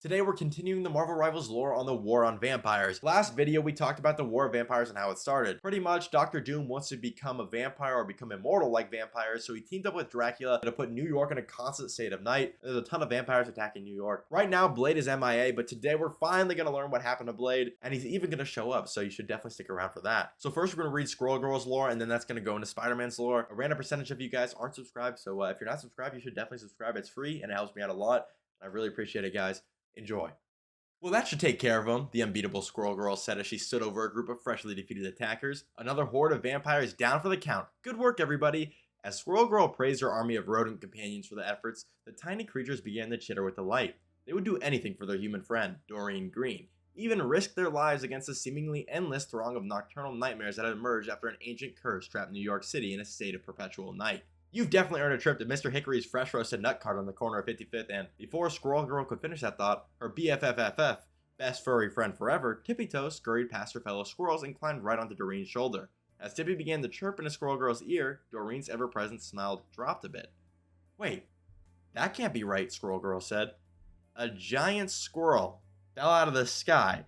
Today we're continuing the Marvel Rivals lore on the War on Vampires. Last video we talked about the War of Vampires and how it started. Pretty much Doctor Doom wants to become a vampire or become immortal like vampires, so he teamed up with Dracula to put New York in a constant state of night. There's a ton of vampires attacking New York. Right now Blade is MIA, but today we're finally going to learn what happened to Blade, and he's even going to show up, so you should definitely stick around for that. So first we're going to read Squirrel Girl's lore, and then that's going to go into Spider-Man's lore. A random percentage of you guys aren't subscribed, so if you're not subscribed, you should definitely subscribe. It's free, and it helps me out a lot. I really appreciate it, guys. Enjoy. Well, that should take care of him, the unbeatable Squirrel Girl said as she stood over a group of freshly defeated attackers. Another horde of vampires down for the count. Good work, everybody. As Squirrel Girl praised her army of rodent companions for the efforts, the tiny creatures began to chitter with delight. They would do anything for their human friend, Doreen Green, even risk their lives against the seemingly endless throng of nocturnal nightmares that had emerged after an ancient curse trapped New York City in a state of perpetual night. You've definitely earned a trip to Mr. Hickory's fresh roasted nut cart on the corner of 55th, and before Squirrel Girl could finish that thought, her BFFFF, best furry friend forever, Tippy Toe scurried past her fellow squirrels and climbed right onto Doreen's shoulder. As Tippy began to chirp in a Squirrel Girl's ear, Doreen's ever-present smile dropped a bit. Wait, that can't be right, Squirrel Girl said. A giant squirrel fell out of the sky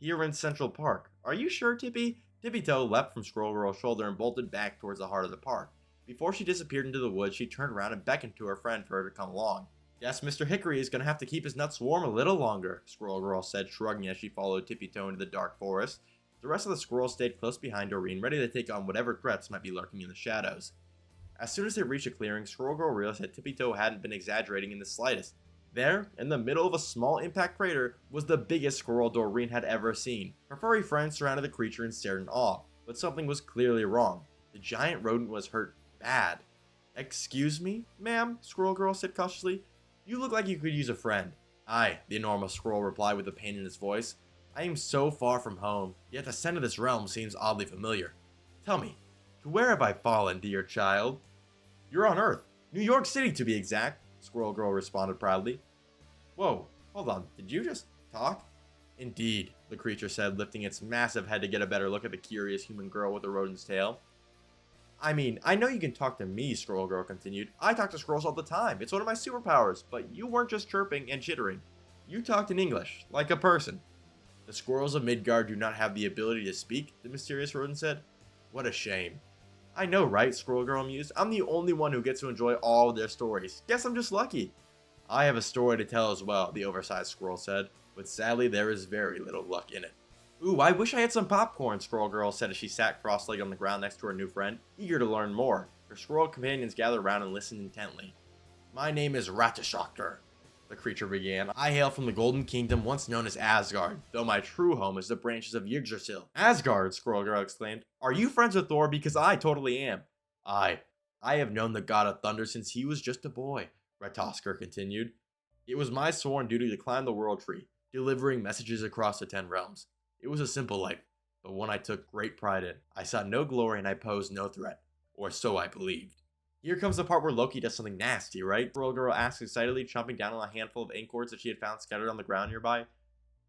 here in Central Park. Are you sure, Tippy? Tippy Toe leapt from Squirrel Girl's shoulder and bolted back towards the heart of the park. Before she disappeared into the woods, she turned around and beckoned to her friend for her to come along. Guess Mr. Hickory is going to have to keep his nuts warm a little longer, Squirrel Girl said, shrugging as she followed Tippy Toe into the dark forest. The rest of the squirrels stayed close behind Doreen, ready to take on whatever threats might be lurking in the shadows. As soon as they reached a clearing, Squirrel Girl realized that Tippy Toe hadn't been exaggerating in the slightest. There, in the middle of a small impact crater, was the biggest squirrel Doreen had ever seen. Her furry friends surrounded the creature and stared in awe, but something was clearly wrong. The giant rodent was hurt bad. Excuse me, ma'am, Squirrel Girl said cautiously. You look like you could use a friend. Aye, the enormous squirrel replied with a pain in his voice. I am so far from home, yet the scent of this realm seems oddly familiar. Tell me, to where have I fallen, dear child? You're on Earth, New York City to be exact, Squirrel Girl responded proudly. Whoa, hold on, did you just talk? Indeed, the creature said, lifting its massive head to get a better look at the curious human girl with a rodent's tail. I mean, I know you can talk to me, Squirrel Girl continued. I talk to squirrels all the time. It's one of my superpowers, but you weren't just chirping and chittering. You talked in English, like a person. The squirrels of Midgard do not have the ability to speak, the mysterious rodent said. What a shame. I know, right, Squirrel Girl mused. I'm the only one who gets to enjoy all of their stories. Guess I'm just lucky. I have a story to tell as well, the oversized squirrel said, but sadly there is very little luck in it. Ooh, I wish I had some popcorn, Squirrel Girl said as she sat cross-legged on the ground next to her new friend, eager to learn more. Her squirrel companions gathered around and listened intently. My name is Ratatoskr, the creature began. I hail from the Golden Kingdom, once known as Asgard, though my true home is the branches of Yggdrasil. Asgard, Squirrel Girl exclaimed. Are you friends with Thor? Because I totally am. I have known the god of thunder since he was just a boy, Ratatoskr continued. It was my sworn duty to climb the world tree, delivering messages across the 10 realms. It was a simple life, but one I took great pride in. I saw no glory and I posed no threat, or so I believed. Here comes the part where Loki does something nasty, right? Squirrel Girl asked excitedly, chomping down on a handful of ink cords that she had found scattered on the ground nearby.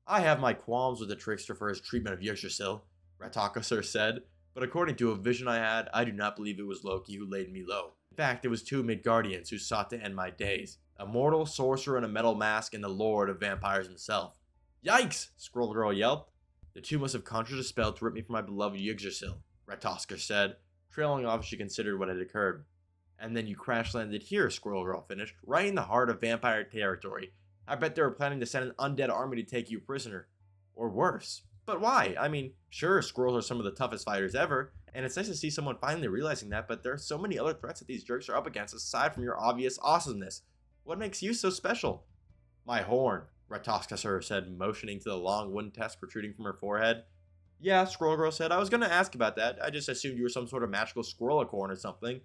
I have my qualms with the trickster for his treatment of Yggdrasil, Ratatoskr said, but according to a vision I had, I do not believe it was Loki who laid me low. In fact, it was two Midgardians who sought to end my days, a mortal sorcerer in a metal mask and the lord of vampires himself. Yikes! Squirrel Girl yelled. The two must have conjured a spell to rip me from my beloved Yggdrasil, Ratatoskr said, trailing off as she considered what had occurred. And then you crash-landed here, Squirrel Girl finished, right in the heart of vampire territory. I bet they were planning to send an undead army to take you prisoner. Or worse. But why? I mean, sure, squirrels are some of the toughest fighters ever, and it's nice to see someone finally realizing that, but there are so many other threats that these jerks are up against aside from your obvious awesomeness. What makes you so special? My horn, Ratatoskr said, motioning to the long wooden tusk protruding from her forehead. Yeah, Squirrel Girl said, I was going to ask about that. I just assumed you were some sort of magical squirrelicorn or something.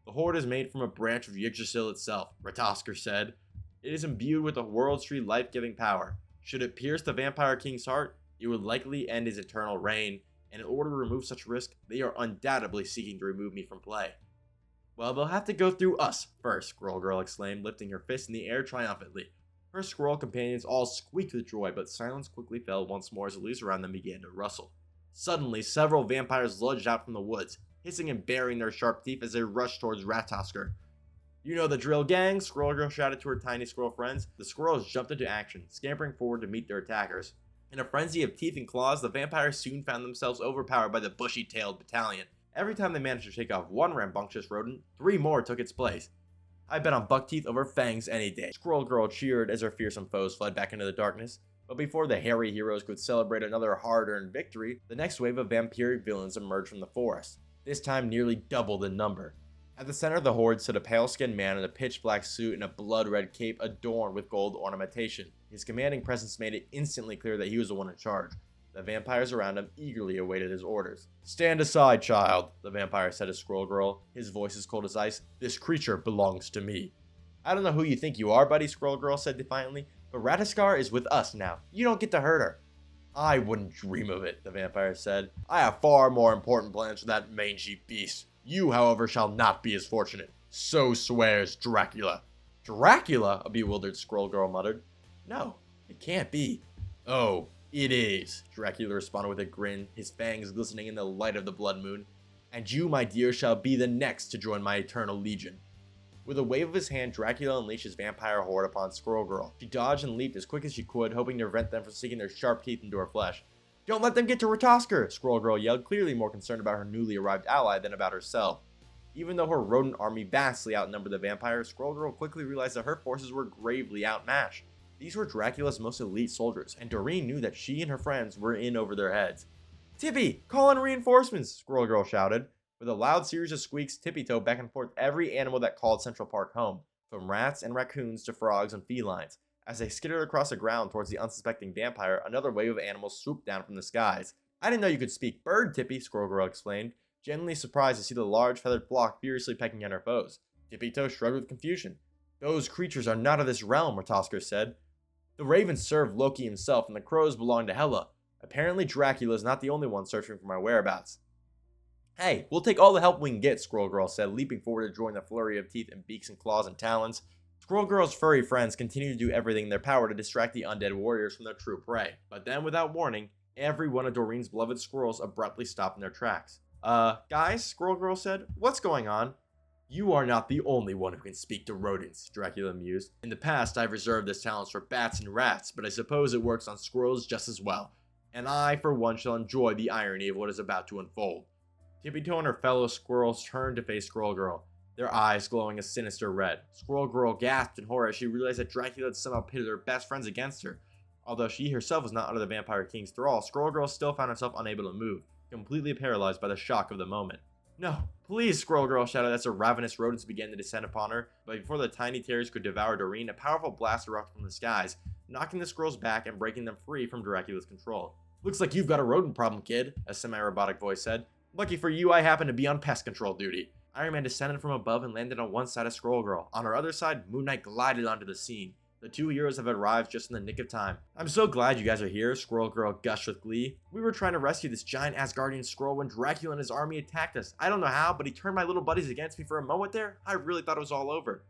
The horn is made from a branch of Yggdrasil itself, Ratatoskr said. It is imbued with the world's tree life-giving power. Should it pierce the Vampire King's heart, it would likely end his eternal reign, and in order to remove such risk, they are undoubtedly seeking to remove me from play. Well, they'll have to go through us first, Squirrel Girl exclaimed, lifting her fist in the air triumphantly. Her squirrel companions all squeaked with joy, but silence quickly fell once more as the leaves around them began to rustle. Suddenly, several vampires lunged out from the woods, hissing and baring their sharp teeth as they rushed towards Ratatoskr. "You know the drill, gang," Squirrel Girl shouted to her tiny squirrel friends. The squirrels jumped into action, scampering forward to meet their attackers. In a frenzy of teeth and claws, the vampires soon found themselves overpowered by the bushy-tailed battalion. Every time they managed to shake off one rambunctious rodent, 3 more took its place. "I bet on buck-teeth over fangs any day," Squirrel Girl cheered as her fearsome foes fled back into the darkness. But before the hairy heroes could celebrate another hard-earned victory, the next wave of vampiric villains emerged from the forest, this time nearly double in number. At the center of the horde stood a pale-skinned man in a pitch-black suit and a blood-red cape adorned with gold ornamentation. His commanding presence made it instantly clear that he was the one in charge. The vampires around him eagerly awaited his orders. "Stand aside, child," the vampire said to Squirrel Girl, his voice as cold as ice. "This creature belongs to me." "I don't know who you think you are, buddy," Squirrel Girl said defiantly, "but Ratatoskr is with us now. You don't get to hurt her." "I wouldn't dream of it," the vampire said. "I have far more important plans for that mangy beast. You, however, shall not be as fortunate. So swears Dracula." "Dracula?" a bewildered Squirrel Girl muttered. "No, it can't be." "Oh, it is," Dracula responded with a grin, his fangs glistening in the light of the blood moon. "And you, my dear, shall be the next to join my eternal legion." With a wave of his hand, Dracula unleashed his vampire horde upon Squirrel Girl. She dodged and leaped as quick as she could, hoping to prevent them from sinking their sharp teeth into her flesh. "Don't let them get to Ratatoskr!" Squirrel Girl yelled, clearly more concerned about her newly arrived ally than about herself. Even though her rodent army vastly outnumbered the vampires, Squirrel Girl quickly realized that her forces were gravely outmatched. These were Dracula's most elite soldiers, and Doreen knew that she and her friends were in over their heads. "Tippy, call in reinforcements!" Squirrel Girl shouted. With a loud series of squeaks, Tippy-Toe back and forth every animal that called Central Park home, from rats and raccoons to frogs and felines. As they skittered across the ground towards the unsuspecting vampire, another wave of animals swooped down from the skies. "I didn't know you could speak bird, Tippy," Squirrel Girl exclaimed, genuinely surprised to see the large feathered flock furiously pecking at her foes. Tippy-Toe shrugged with confusion. "Those creatures are not of this realm," Ratatoskr said. "The ravens served Loki himself, and the crows belong to Hela. Apparently Dracula is not the only one searching for my whereabouts." "Hey, we'll take all the help we can get," Squirrel Girl said, leaping forward to join the flurry of teeth and beaks and claws and talons. Squirrel Girl's furry friends continued to do everything in their power to distract the undead warriors from their true prey. But then, without warning, every one of Doreen's beloved squirrels abruptly stopped in their tracks. Guys," Squirrel Girl said, "what's going on?" "You are not the only one who can speak to rodents," Dracula mused. "In the past, I've reserved this talent for bats and rats, but I suppose it works on squirrels just as well. And I, for one, shall enjoy the irony of what is about to unfold." Tippy-Toe and her fellow squirrels turned to face Squirrel Girl, their eyes glowing a sinister red. Squirrel Girl gasped in horror as she realized that Dracula had somehow pitted her best friends against her. Although she herself was not under the Vampire King's thrall, Squirrel Girl still found herself unable to move, completely paralyzed by the shock of the moment. "No, please," Squirrel Girl shouted as the ravenous rodents began to descend upon her, but before the tiny terrors could devour Doreen, a powerful blast erupted from the skies, knocking the squirrels back and breaking them free from Dracula's control. "Looks like you've got a rodent problem, kid," a semi-robotic voice said. "Lucky for you, I happen to be on pest control duty." Iron Man descended from above and landed on one side of Squirrel Girl. On her other side, Moon Knight glided onto the scene. The two heroes have arrived just in the nick of time. "I'm so glad you guys are here," Squirrel Girl gushed with glee. "We were trying to rescue this giant Asgardian squirrel when Dracula and his army attacked us. I don't know how, but he turned my little buddies against me for a moment there. I really thought it was all over."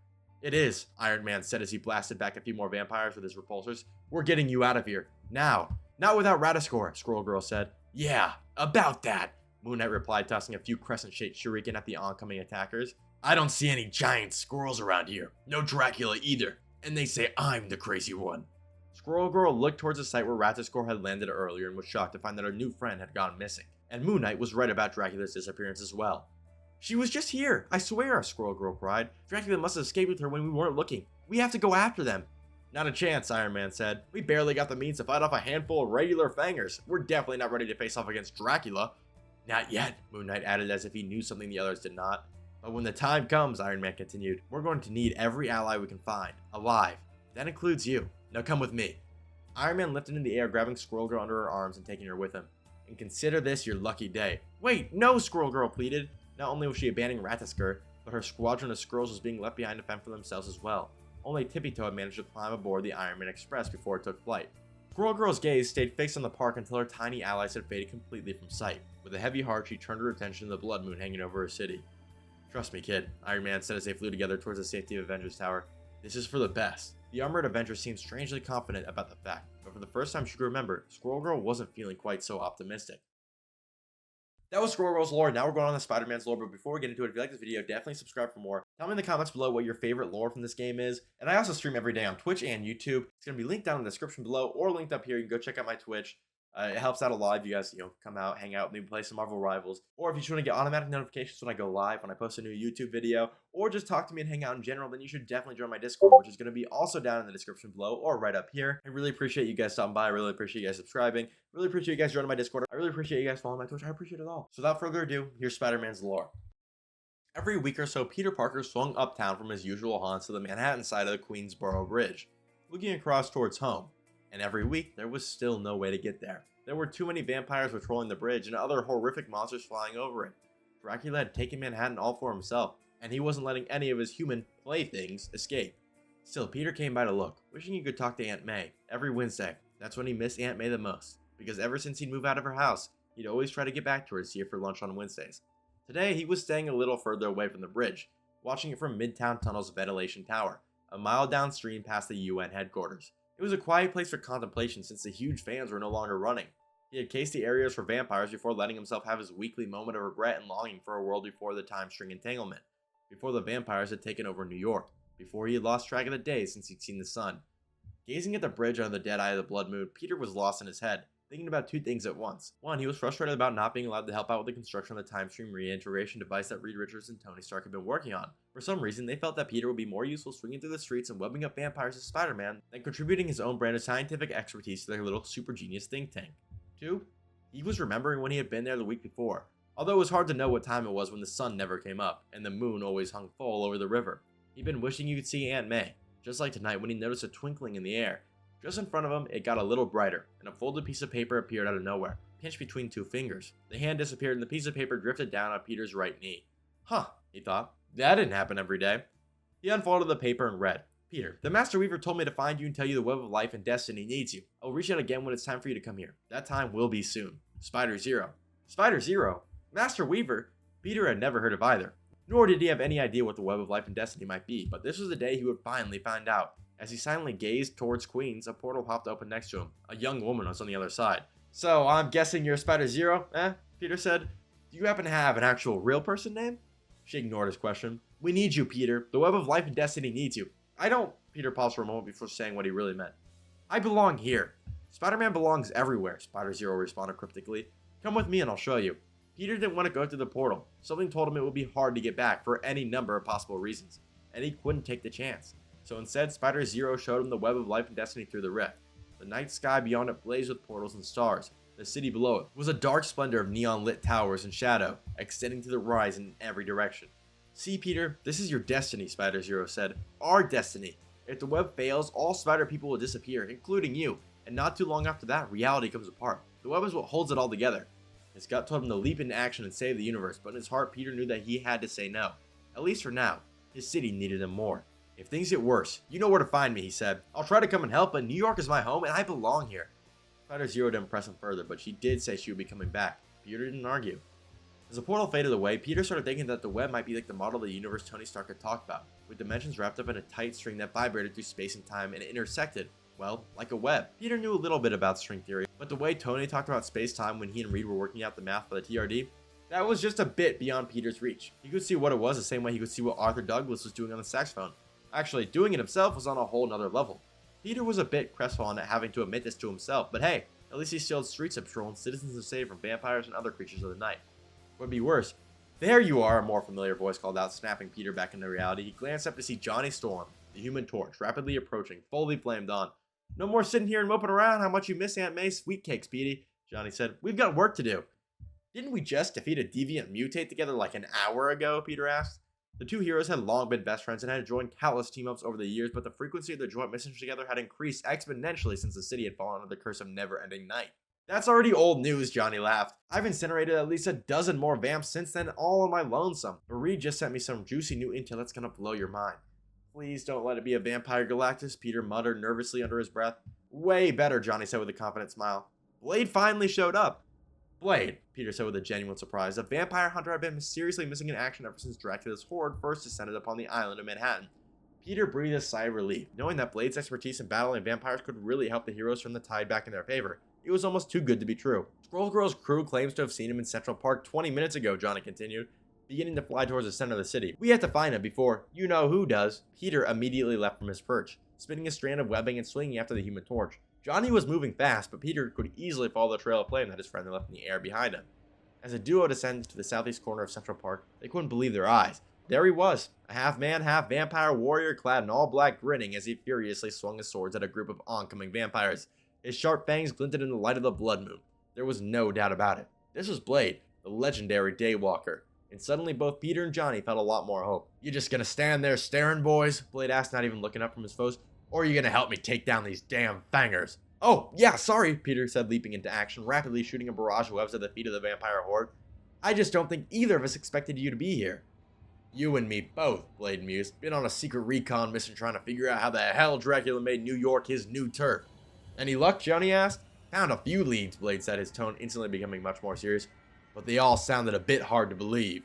"It is," Iron Man said as he blasted back a few more vampires with his repulsors. "We're getting you out of here. Now." "Not without Ratatoskr," Squirrel Girl said. "Yeah, about that," Moon Knight replied, tossing a few crescent-shaped shuriken at the oncoming attackers. "I don't see any giant squirrels around here. No Dracula either. And they say I'm the crazy one." Squirrel Girl looked towards the site where Ratatoskr had landed earlier and was shocked to find that her new friend had gone missing. And Moon Knight was right about Dracula's disappearance as well. "She was just here, I swear," Squirrel Girl cried. "Dracula must have escaped with her when we weren't looking. We have to go after them." "Not a chance," Iron Man said. "We barely got the means to fight off a handful of regular fangers. We're definitely not ready to face off against Dracula." "Not yet," Moon Knight added as if he knew something the others did not. "But when the time comes," Iron Man continued, "we're going to need every ally we can find, alive. That includes you. Now come with me." Iron Man lifted in the air, grabbing Squirrel Girl under her arms and taking her with him. "And consider this your lucky day." "Wait, no," Squirrel Girl pleaded. Not only was she abandoning Ratatoskr, but her squadron of squirrels was being left behind to fend for themselves as well. Only Tippy-Toe had managed to climb aboard the Iron Man Express before it took flight. Squirrel Girl's gaze stayed fixed on the park until her tiny allies had faded completely from sight. With a heavy heart, she turned her attention to the blood moon hanging over her city. "Trust me, kid," Iron Man said as they flew together towards the safety of Avengers Tower. "This is for the best." The armored Avenger seemed strangely confident about the fact, but for the first time she could remember, Squirrel Girl wasn't feeling quite so optimistic. That was Squirrel Girl's lore. Now we're going on to Spider-Man's lore, but before we get into it, if you like this video, definitely subscribe for more. Tell me in the comments below what your favorite lore from this game is. And I also stream every day on Twitch and YouTube. It's going to be linked down in the description below or linked up here. You can go check out my Twitch. It helps out a lot if you guys, come out, hang out, maybe play some Marvel Rivals. Or if you just want to get automatic notifications when I go live, when I post a new YouTube video, or just talk to me and hang out in general, then you should definitely join my Discord, which is going to be also down in the description below or right up here. I really appreciate you guys stopping by. I really appreciate you guys subscribing. Really appreciate you guys joining my Discord. I really appreciate you guys following my Twitch. I appreciate it all. So without further ado, here's Spider-Man's lore. Every week or so, Peter Parker swung uptown from his usual haunts to the Manhattan side of the Queensboro Bridge, looking across towards home. And every week, there was still no way to get there. There were too many vampires patrolling the bridge and other horrific monsters flying over it. Dracula had taken Manhattan all for himself, and he wasn't letting any of his human playthings escape. Still, Peter came by to look, wishing he could talk to Aunt May every Wednesday. That's when he missed Aunt May the most, because ever since he'd moved out of her house, he'd always try to get back to her to see her for lunch on Wednesdays. Today, he was staying a little further away from the bridge, watching it from Midtown Tunnel's ventilation tower, a mile downstream past the UN headquarters. It was a quiet place for contemplation since the huge fans were no longer running. He had cased the areas for vampires before letting himself have his weekly moment of regret and longing for a world before the time string entanglement, before the vampires had taken over New York, before he had lost track of the days since he'd seen the sun. Gazing at the bridge under the dead eye of the blood moon, Peter was lost in his head, thinking about two things at once. One, he was frustrated about not being allowed to help out with the construction of the time stream reintegration device that Reed Richards and Tony Stark had been working on. For some reason, they felt that Peter would be more useful swinging through the streets and webbing up vampires as Spider-Man than contributing his own brand of scientific expertise to their little super genius think tank. Two, he was remembering when he had been there the week before, although it was hard to know what time it was when the sun never came up and the moon always hung full over the river. He'd been wishing he could see Aunt May, just like tonight when he noticed a twinkling in the air. Just in front of him, it got a little brighter, and a folded piece of paper appeared out of nowhere, pinched between two fingers. The hand disappeared and the piece of paper drifted down on Peter's right knee. Huh, he thought. That didn't happen every day. He unfolded the paper and read, Peter, the Master Weaver told me to find you and tell you the web of life and destiny needs you. I will reach out again when it's time for you to come here. That time will be soon. Spider Zero. Spider Zero? Master Weaver? Peter had never heard of either. Nor did he have any idea what the web of life and destiny might be, but this was the day he would finally find out. As he silently gazed towards Queens, a portal popped open next to him. A young woman was on the other side. So, I'm guessing you're Spider Zero, eh? Peter said. Do you happen to have an actual real person name? She ignored his question. We need you, Peter. The web of life and destiny needs you. I don't... Peter paused for a moment before saying what he really meant. I belong here. Spider-Man belongs everywhere, Spider Zero responded cryptically. Come with me and I'll show you. Peter didn't want to go through the portal. Something told him it would be hard to get back for any number of possible reasons, and he couldn't take the chance. So instead, Spider Zero showed him the web of life and destiny through the rift. The night sky beyond it blazed with portals and stars. The city below it was a dark splendor of neon-lit towers and shadow, extending to the horizon in every direction. See, Peter, this is your destiny, Spider Zero said. Our destiny. If the web fails, all spider people will disappear, including you. And not too long after that, reality comes apart. The web is what holds it all together. His gut told him to leap into action and save the universe, but in his heart, Peter knew that he had to say no. At least for now. His city needed him more. If things get worse, you know where to find me, he said. I'll try to come and help, but New York is my home and I belong here. Spider Zero didn't press him further, but she did say she would be coming back. Peter didn't argue. As the portal faded away, Peter started thinking that the web might be like the model of the universe Tony Stark had talked about, with dimensions wrapped up in a tight string that vibrated through space and time and intersected, well, like a web. Peter knew a little bit about string theory, but the way Tony talked about space-time when he and Reed were working out the math for the TRD, that was just a bit beyond Peter's reach. He could see what it was the same way he could see what Arthur Douglas was doing on the saxophone. Actually, doing it himself was on a whole nother level. Peter was a bit crestfallen at having to admit this to himself, but hey, at least he still had streets to patrol and citizens to save from vampires and other creatures of the night. What would be worse? There you are, a more familiar voice called out, snapping Peter back into reality. He glanced up to see Johnny Storm, the Human Torch, rapidly approaching, fully flamed on. No more sitting here and moping around how much you miss Aunt May's sweet cakes, Petey, Johnny said. We've got work to do. Didn't we just defeat a deviant mutate together like an hour ago, Peter asked. The two heroes had long been best friends and had joined countless team-ups over the years, but the frequency of their joint missions together had increased exponentially since the city had fallen under the curse of never-ending night. That's already old news, Johnny laughed. I've incinerated at least a dozen more vamps since then, all on my lonesome. But Reed just sent me some juicy new intel that's gonna blow your mind. Please don't let it be a vampire, Galactus, Peter muttered nervously under his breath. Way better, Johnny said with a confident smile. Blade finally showed up. Blade, Peter said with a genuine surprise. The vampire hunter had been mysteriously missing in action ever since Dracula's horde first descended upon the island of Manhattan. Peter breathed a sigh of relief, knowing that Blade's expertise in battling vampires could really help the heroes turn the tide back in their favor. It was almost too good to be true. Squirrel Girl's crew claims to have seen him in Central Park 20 minutes ago, Johnny continued. beginning to fly towards the center of the city. We have to find him before you-know-who does. Peter immediately left from his perch, spinning a strand of webbing and swinging after the Human Torch. Johnny was moving fast, but Peter could easily follow the trail of flame that his friend had left in the air behind him. As the duo descended to the southeast corner of Central Park, they couldn't believe their eyes. There he was, a half-man, half-vampire warrior clad in all black, grinning as he furiously swung his swords at a group of oncoming vampires. His sharp fangs glinted in the light of the blood moon. There was no doubt about it. This was Blade, the legendary Daywalker. And suddenly both Peter and Johnny felt a lot more hope. "You just gonna stand there staring, boys?" Blade asked, not even looking up from his foes. "Or are you gonna help me take down these damn fangers?" "Oh, yeah, sorry," Peter said, leaping into action, rapidly shooting a barrage of webs at the feet of the vampire horde. "I just don't think either of us expected you to be here." "You and me both," Blade mused. "Been on a secret recon mission trying to figure out how the hell Dracula made New York his new turf." "Any luck?" Johnny asked. "Found a few leads," Blade said, his tone instantly becoming much more serious. "But they all sounded a bit hard to believe."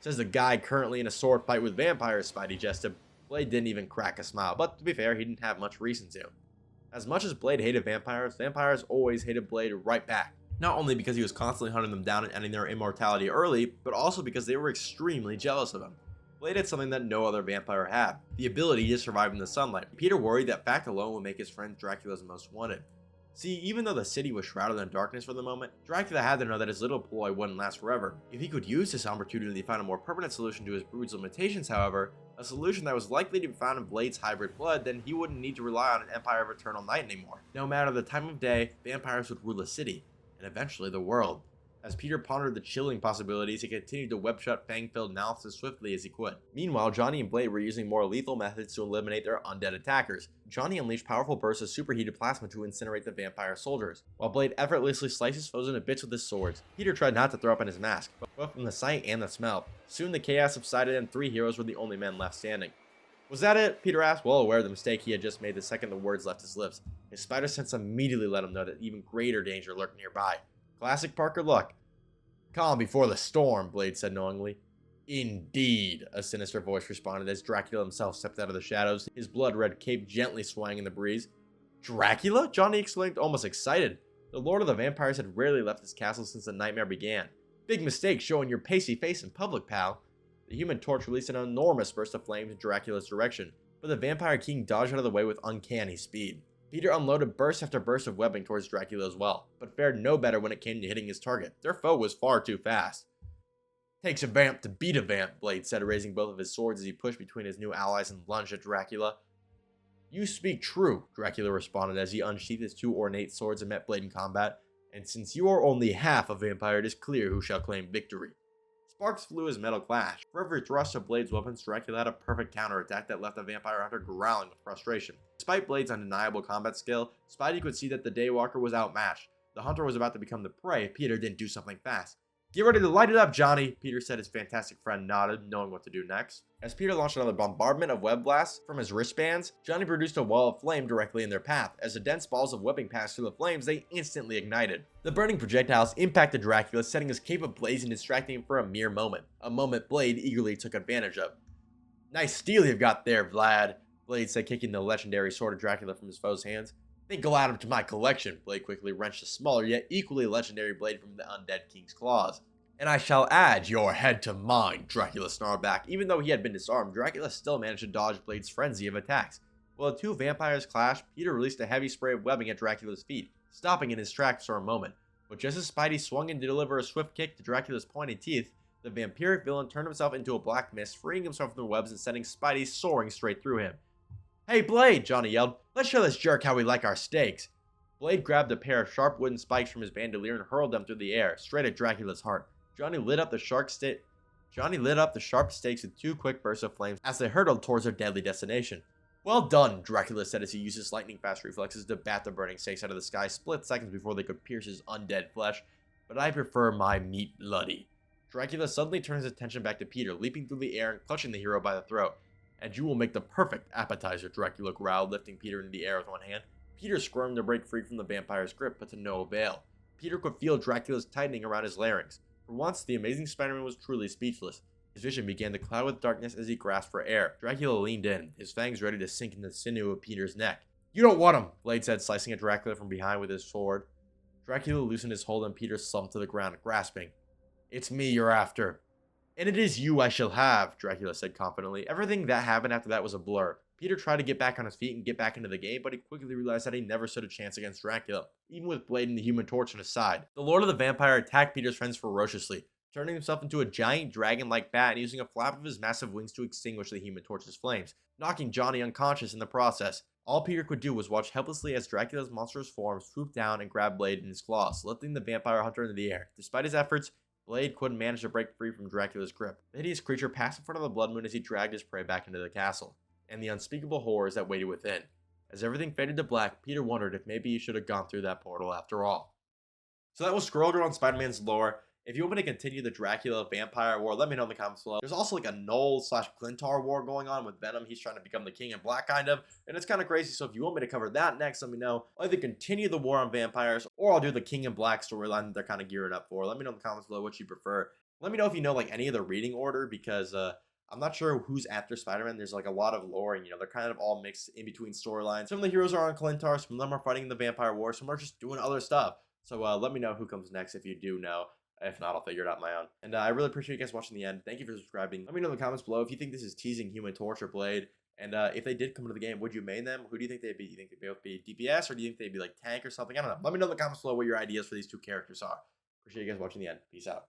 "Says the guy currently in a sword fight with vampires," Spidey jested. Blade didn't even crack a smile, but to be fair, he didn't have much reason to. As much as Blade hated vampires, vampires always hated Blade right back. Not only because he was constantly hunting them down and ending their immortality early, but also because they were extremely jealous of him. Blade had something that no other vampire had, the ability to survive in the sunlight. Peter worried that fact alone would make his friend Dracula's most wanted. See, even though the city was shrouded in darkness for the moment, Dracula had to know that his little ploy wouldn't last forever. If he could use this opportunity to find a more permanent solution to his brood's limitations, however, a solution that was likely to be found in Blade's hybrid blood, then he wouldn't need to rely on an empire of eternal night anymore. No matter the time of day, vampires would rule the city, and eventually the world. As Peter pondered the chilling possibilities, he continued to web shut fang-filled mouths as swiftly as he could. Meanwhile, Johnny and Blade were using more lethal methods to eliminate their undead attackers. Johnny unleashed powerful bursts of superheated plasma to incinerate the vampire soldiers, while Blade effortlessly sliced his foes into bits with his swords. Peter tried not to throw up in his mask, both from the sight and the smell. Soon the chaos subsided and 3 heroes were the only men left standing. "Was that it?" Peter asked, well aware of the mistake he had just made the second the words left his lips. His spider sense immediately let him know that even greater danger lurked nearby. Classic Parker luck. "Calm before the storm," Blade said knowingly. "Indeed," a sinister voice responded as Dracula himself stepped out of the shadows, his blood-red cape gently swaying in the breeze. "Dracula?" Johnny exclaimed, almost excited. The Lord of the Vampires had rarely left his castle since the nightmare began. "Big mistake showing your pasty face in public, pal." The Human Torch released an enormous burst of flames in Dracula's direction, but the Vampire King dodged out of the way with uncanny speed. Peter unloaded burst after burst of webbing towards Dracula as well, but fared no better when it came to hitting his target. Their foe was far too fast. "Takes a vamp to beat a vamp," Blade said, raising both of his swords as he pushed between his new allies and lunged at Dracula. "You speak true," Dracula responded as he unsheathed his 2 ornate swords and met Blade in combat. "And since you are only half a vampire, it is clear who shall claim victory." Sparks flew as metal clashed. For every thrust of Blade's weapons, Dracula had a perfect counterattack that left the vampire hunter growling with frustration. Despite Blade's undeniable combat skill, Spidey could see that the Daywalker was outmatched. The hunter was about to become the prey if Peter didn't do something fast. "Get ready to light it up, Johnny," Peter said. His fantastic friend nodded, knowing what to do next. As Peter launched another bombardment of web blasts from his wristbands, Johnny produced a wall of flame directly in their path. As the dense balls of webbing passed through the flames, they instantly ignited. The burning projectiles impacted Dracula, setting his cape ablaze and distracting him for a mere moment. A moment Blade eagerly took advantage of. "Nice steel you've got there, Vlad," Blade said, kicking the legendary sword of Dracula from his foe's hands. "Think I'll add him to my collection." Blade quickly wrenched a smaller yet equally legendary blade from the undead king's claws. "And I shall add your head to mine," Dracula snarled back. Even though he had been disarmed, Dracula still managed to dodge Blade's frenzy of attacks. While the 2 vampires clashed, Peter released a heavy spray of webbing at Dracula's feet, stopping in his tracks for a moment. But just as Spidey swung in to deliver a swift kick to Dracula's pointed teeth, the vampiric villain turned himself into a black mist, freeing himself from the webs and sending Spidey soaring straight through him. "Hey Blade," Johnny yelled, "let's show this jerk how we like our steaks." Blade grabbed a pair of sharp wooden spikes from his bandolier and hurled them through the air, straight at Dracula's heart. Johnny lit up the sharp stakes with 2 quick bursts of flames as they hurtled towards their deadly destination. "Well done," Dracula said as he used his lightning-fast reflexes to bat the burning stakes out of the sky split seconds before they could pierce his undead flesh. "But I prefer my meat bloody." Dracula suddenly turned his attention back to Peter, leaping through the air and clutching the hero by the throat. "And you will make the perfect appetizer," Dracula growled, lifting Peter into the air with one hand. Peter squirmed to break free from the vampire's grip, but to no avail. Peter could feel Dracula's tightening around his larynx. For once, the amazing Spider-Man was truly speechless. His vision began to cloud with darkness as he grasped for air. Dracula leaned in, his fangs ready to sink into the sinew of Peter's neck. "You don't want him," Blade said, slicing at Dracula from behind with his sword. Dracula loosened his hold and Peter slumped to the ground, grasping. "It's me you're after." And it is you I shall have, Dracula said confidently. Everything that happened after that was a blur. Peter tried to get back on his feet and get back into the game, but he quickly realized that he never stood a chance against Dracula, even with Blade and the Human Torch on his side. The Lord of the Vampire attacked Peter's friends ferociously, turning himself into a giant dragon-like bat and using a flap of his massive wings to extinguish the Human Torch's flames, knocking Johnny unconscious in the process. All Peter could do was watch helplessly as Dracula's monstrous form swooped down and grabbed Blade in his claws, lifting the vampire hunter into the air. Despite his efforts, Blade couldn't manage to break free from Dracula's grip. The hideous creature passed in front of the Blood Moon as he dragged his prey back into the castle, and the unspeakable horrors that waited within. As everything faded to black, Peter wondered if maybe he should have gone through that portal after all. So that was Squirrel on Spider-Man's lore. If you want me to continue the Dracula vampire war, let me know in the comments below. There's also like a Knoll/Clintar war going on with Venom. He's trying to become the King in Black, kind of. And it's kind of crazy. So if you want me to cover that next, let me know. I'll either continue the war on vampires, or I'll do the King in Black storyline that they're kind of gearing up for. Let me know in the comments below what you prefer. Let me know if you know like any of the reading order, because I'm not sure who's after Spider-Man. There's like a lot of lore, and they're kind of all mixed in between storylines. Some of the heroes are on Clintar, some of them are fighting the vampire war, some are just doing other stuff. So let me know who comes next if you do know. If not, I'll figure it out my own. And I really appreciate you guys watching the end. Thank you for subscribing. Let me know in the comments below if you think this is teasing Human Torch or Blade. And if they did come into the game, would you main them? Who do you think they'd be? Do you think they'd both be DPS, or do you think they'd be like tank or something? I don't know. Let me know in the comments below what your ideas for these two characters are. Appreciate you guys watching the end. Peace out.